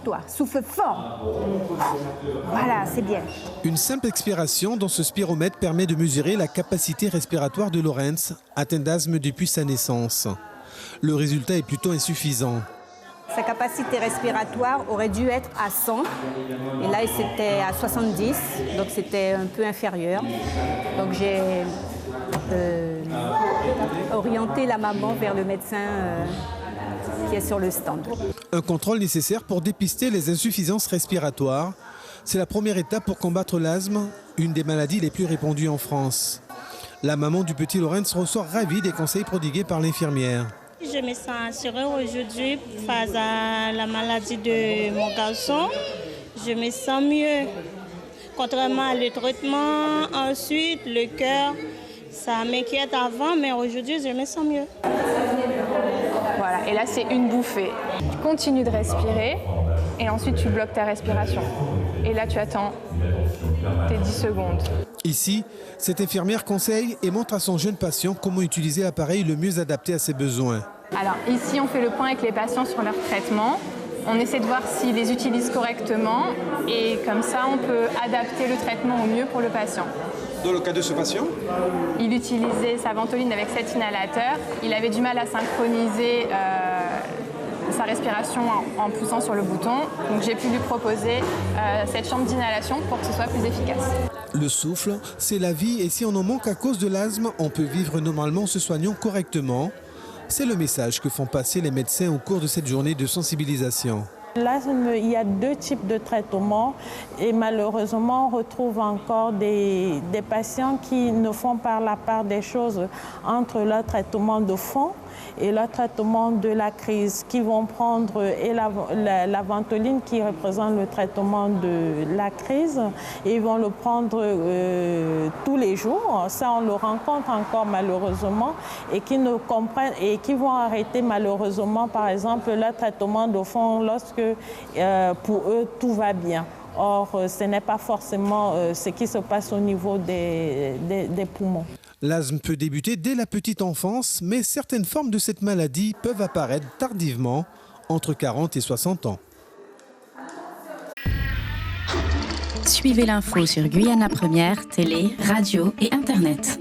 concentre-toi, souffle fort. Voilà, c'est bien. Une simple expiration dans ce spiromètre permet de mesurer la capacité respiratoire de Lorenz, atteint d'asthme depuis sa naissance. Le résultat est plutôt insuffisant. Sa capacité respiratoire aurait dû être à 100, et là c'était à 70, donc c'était un peu inférieur. Donc j'ai orienté la maman vers le médecin qui est sur le stand. Un contrôle nécessaire pour dépister les insuffisances respiratoires. C'est la première étape pour combattre l'asthme, une des maladies les plus répandues en France. La maman du petit Lorenz ressort ravie des conseils prodigués par l'infirmière. Je me sens assurée aujourd'hui face à la maladie de mon garçon. Je me sens mieux. Contrairement à le traitement, ensuite le cœur, ça m'inquiète avant, mais aujourd'hui je me sens mieux. Voilà, et là c'est une bouffée. Tu continues de respirer et ensuite tu bloques ta respiration. Et là tu attends tes 10 secondes. Ici, cette infirmière conseille et montre à son jeune patient comment utiliser l'appareil le mieux adapté à ses besoins. Alors ici on fait le point avec les patients sur leur traitement. On essaie de voir s'ils les utilisent correctement et comme ça on peut adapter le traitement au mieux pour le patient. Dans le cas de ce patient, il utilisait sa ventoline avec cet inhalateur. Il avait du mal à synchroniser sa respiration en poussant sur le bouton. Donc j'ai pu lui proposer cette chambre d'inhalation pour que ce soit plus efficace. le souffle, c'est la vie et si on en manque à cause de l'asthme, on peut vivre normalement en se soignant correctement. C'est le message que font passer les médecins au cours de cette journée de sensibilisation. L'asthme, il y a deux types de traitements et malheureusement, on retrouve encore des patients qui ne font pas la part des choses entre leur traitement de fond et leur traitement de la crise, qui vont prendre et la ventoline qui représente le traitement de la crise, et ils vont le prendre tous les jours. Ça, on le rencontre encore malheureusement, et qui ne comprennent et qui vont arrêter malheureusement, par exemple, leur traitement de fond lorsque pour eux tout va bien. Or, ce n'est pas forcément ce qui se passe au niveau des poumons. L'asthme peut débuter dès la petite enfance, mais certaines formes de cette maladie peuvent apparaître tardivement, entre 40 et 60 ans. Suivez l'info sur Guyana Première, télé, radio et Internet.